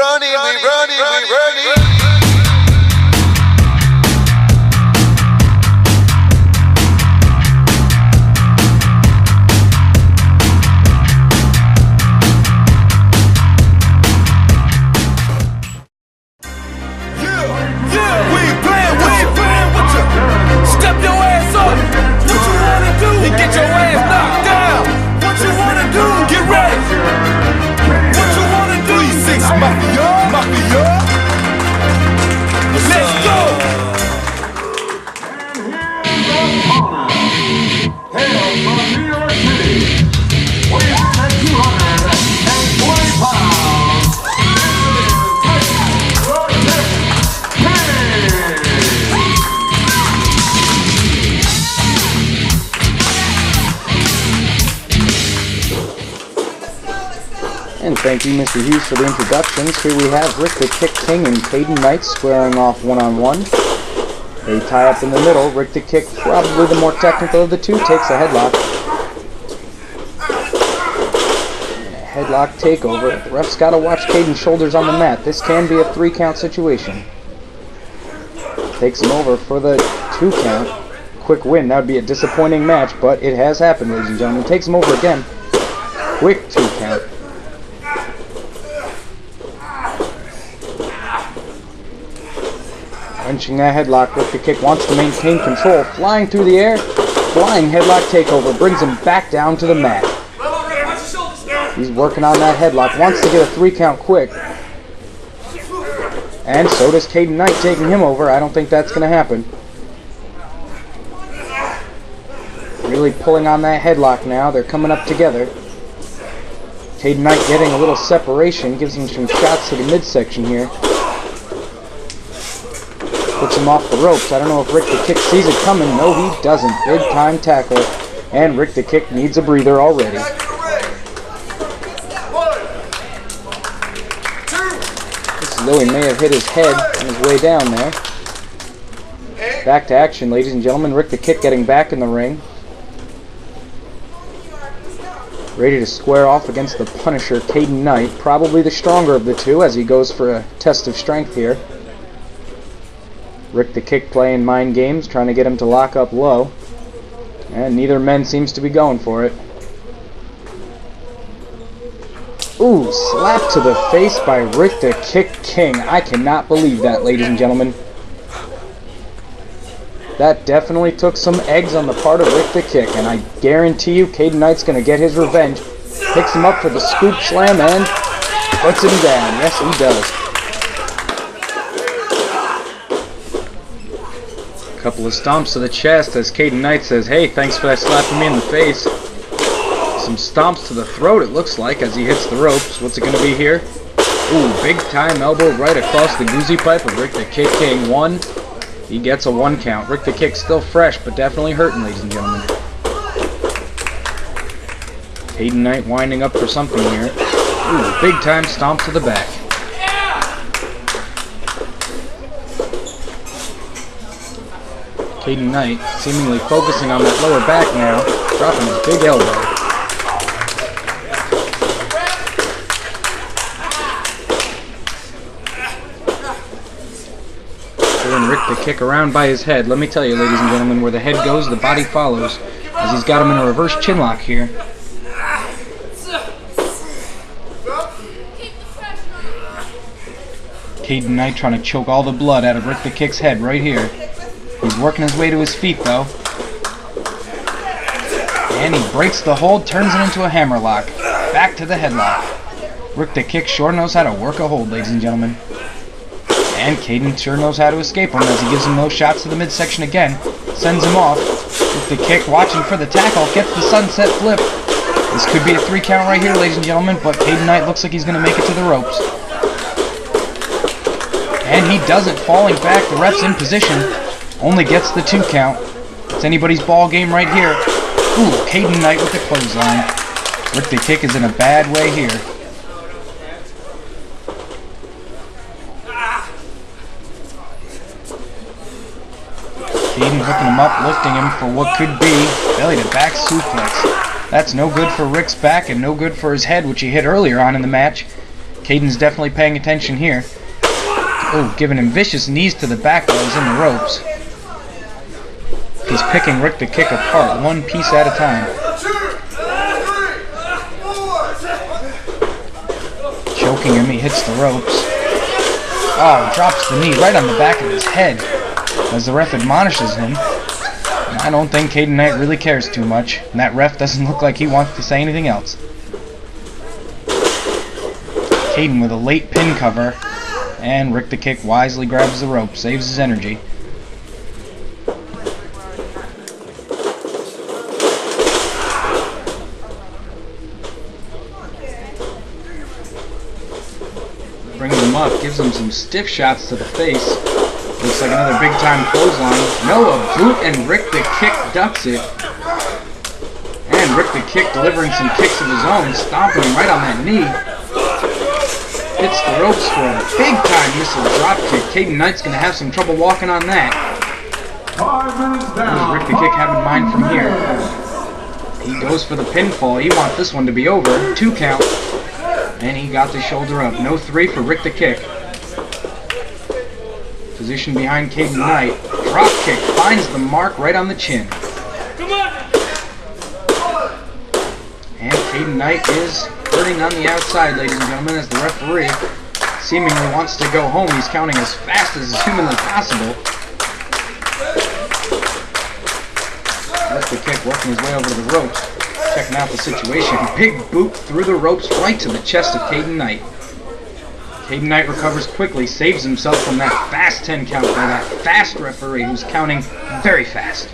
running, we running. And thank you, Mr. Hughes, for the introductions. Here we have Ric the Kick King and Kaiden Knight squaring off one-on-one. They tie up in the middle. Ric the Kick, probably the more technical of the two, takes a headlock. And a headlock takeover. The ref's got to watch Kaiden's shoulders on the mat. This can be a 3-count situation. Takes him over for the 2-count. Quick win. That would be a disappointing match, but it has happened, ladies and gentlemen. Takes him over again. Quick 2-count. Wrenching that headlock. Ric the Kick wants to maintain control. Flying through the air. Flying headlock takeover. Brings him back down to the mat. He's working on that headlock. Wants to get a 3-count quick. And so does Kaiden Knight, taking him over. I don't think that's going to happen. Really pulling on that headlock now. They're coming up together. Kaiden Knight getting a little separation. Gives him some shots to the midsection here. Puts him off the ropes. I don't know if Ric the Kick sees it coming. No, he doesn't. Big time tackle. And Ric the Kick needs a breather already. This Louie may have hit his head on his way down there. Back to action, ladies and gentlemen. Ric the Kick getting back in the ring. Ready to square off against the Punisher, Kaiden Knight. Probably the stronger of the two as he goes for a test of strength here. Ric the Kick playing mind games, trying to get him to lock up low. And neither man seems to be going for it. Ooh, slap to the face by Ric the Kick King. I cannot believe that, ladies and gentlemen. That definitely took some eggs on the part of Ric the Kick, and I guarantee you Kaiden Knight's going to get his revenge. Picks him up for the scoop slam and puts him down. Yes, he does. Couple of stomps to the chest as Kaiden Knight says, hey, thanks for that slapping me in the face. Some stomps to the throat, it looks like, as he hits the ropes. What's it going to be here? Ooh, big time elbow right across the goozy pipe of Ric the Kick King. 1. He gets a 1 count. Ric the Kick still fresh, but definitely hurting, ladies and gentlemen. Kaiden Knight winding up for something here. Ooh, big time stomp to the back. Kaiden Knight seemingly focusing on that lower back now, dropping his big elbow. Throwing Ric the Kick around by his head. Let me tell you, ladies and gentlemen, where the head goes, the body follows, as he's got him in a reverse chinlock here. Kaiden Knight trying to choke all the blood out of Ric the Kick's head right here. He's working his way to his feet, though. And he breaks the hold, turns it into a hammerlock. Back to the headlock. Ric the Kick sure knows how to work a hold, ladies and gentlemen. And Kaiden sure knows how to escape him as he gives him those shots to the midsection again. Sends him off. Ric the Kick watching for the tackle. Gets the sunset flip. This could be a 3 count right here, ladies and gentlemen, but Kaiden Knight looks like he's going to make it to the ropes. And he doesn't, falling back. The ref's in position. Only gets the 2 count. It's anybody's ball game right here. Ooh, Kaiden Knight with the clothesline. Ric the Kick is in a bad way here. Kaiden hooking him up, lifting him for what could be belly to back suplex. That's no good for Ric's back and no good for his head, which he hit earlier on in the match. Kaiden's definitely paying attention here. Oh, giving him vicious knees to the back while he's in the ropes. He's picking Ric the Kick apart, one piece at a time. Choking him, he hits the ropes. Oh, drops the knee right on the back of his head as the ref admonishes him. And I don't think Kaiden Knight really cares too much, and that ref doesn't look like he wants to say anything else. Kaiden with a late pin cover, and Ric the Kick wisely grabs the rope, saves his energy. Brings him up, gives him some stiff shots to the face. Looks like another big time clothesline. No, a boot, and Ric the Kick ducks it. And Ric the Kick delivering some kicks of his own, stomping him right on that knee. Hits the ropes for a big time missile drop kick. Kaiden Knight's going to have some trouble walking on that. 5 minutes down. What does Ric the Kick have in mind from here? He goes for the pinfall. He wants this one to be over. 2 count. And he got the shoulder up. No 3 for Ric the Kick. Position behind Kaiden Knight. Drop kick finds the mark right on the chin. And Kaiden Knight is hurting on the outside, ladies and gentlemen, as the referee seemingly wants to go home. He's counting as fast as is humanly possible. Ric the Kick working his way over to the ropes. Checking out the situation. Big boot through the ropes right to the chest of Kaiden Knight. Kaiden Knight recovers quickly, saves himself from that fast 10 count by that fast referee who's counting very fast.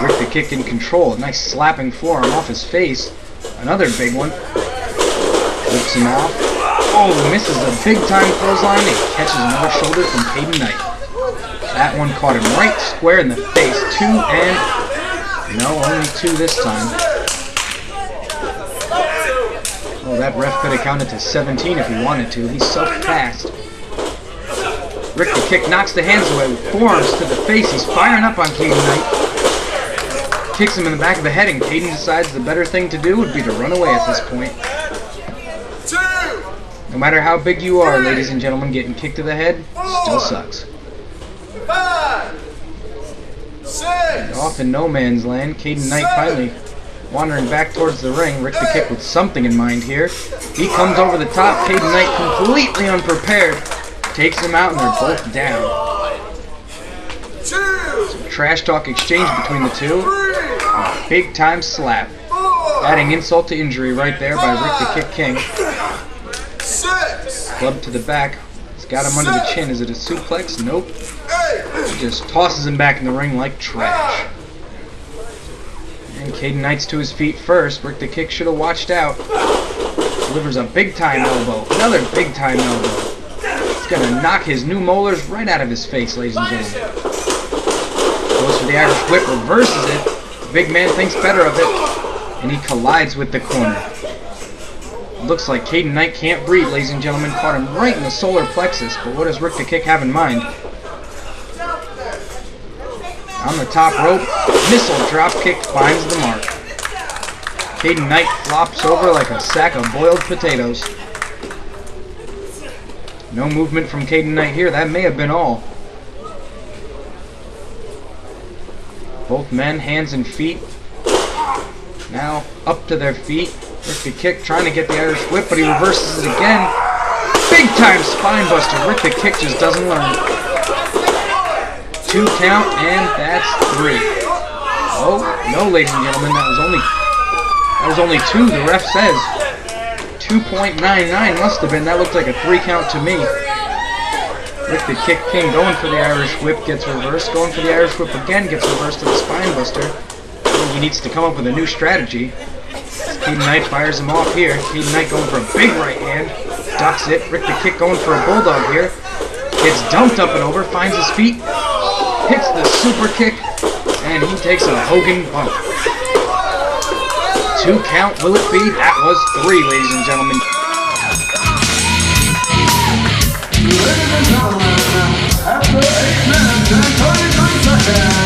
Ric the Kick in control. A nice slapping forearm off his face. Another big one. Whips him off. Oh, misses a big time clothesline and catches another shoulder from Kaiden Knight. That one caught him right square in the face. 2 and... No, only 2 this time. Oh, that ref could have counted to 17 if he wanted to. He's so fast. Ric the Kick knocks the hands away with forearms to the face. He's firing up on Kaiden Knight. Kicks him in the back of the head, and Kaiden decides the better thing to do would be to run away at this point. No matter how big you are, ladies and gentlemen, getting kicked to the head still sucks. 5, 6. Off in no man's land, Kaiden Knight finally wandering back towards the ring. Ric the Kick with something in mind here. He comes over the top. Kaiden Knight completely unprepared. Takes him out, and they're both down. Some trash talk exchange between the two. A big time slap. Adding insult to injury right there by Ric the Kick King. Club to the back. He's got him under the chin. Is it a suplex? Nope. He just tosses him back in the ring like trash. And Kaiden Knight's to his feet first. Ric the Kick should have watched out. Delivers a big time elbow. Another big time elbow. He's going to knock his new molars right out of his face, ladies and gentlemen. Goes for the Irish Whip, reverses it. The big man thinks better of it, and he collides with the corner. Looks like Kaiden Knight can't breathe, ladies and gentlemen. Caught him right in the solar plexus, but what does Ric the Kick have in mind? On the top rope, missile drop kick finds the mark. Kaiden Knight flops over like a sack of boiled potatoes. No movement from Kaiden Knight here. That may have been all. Both men, hands and feet, now up to their feet. Ric the Kick trying to get the Irish Whip, but he reverses it again. Big time spine buster. Ric the Kick just doesn't learn. 2 count, and that's 3. Oh, no, ladies and gentlemen, that was only 2, the ref says. 2.99 must have been. That looked like a 3 count to me. Ric the Kick King going for the Irish Whip, gets reversed. Going for the Irish Whip again, gets reversed to the spine buster. He needs to come up with a new strategy. Kaiden Knight fires him off here. Kaiden Knight going for a big right hand. Ducks it. Ric the Kick going for a bulldog here. Gets dumped up and over. Finds his feet. Hits the super kick. And he takes a Hogan bump. 2 count. Will it be? That was 3, ladies and gentlemen. Ladies and gentlemen, after 8 minutes and 33 seconds.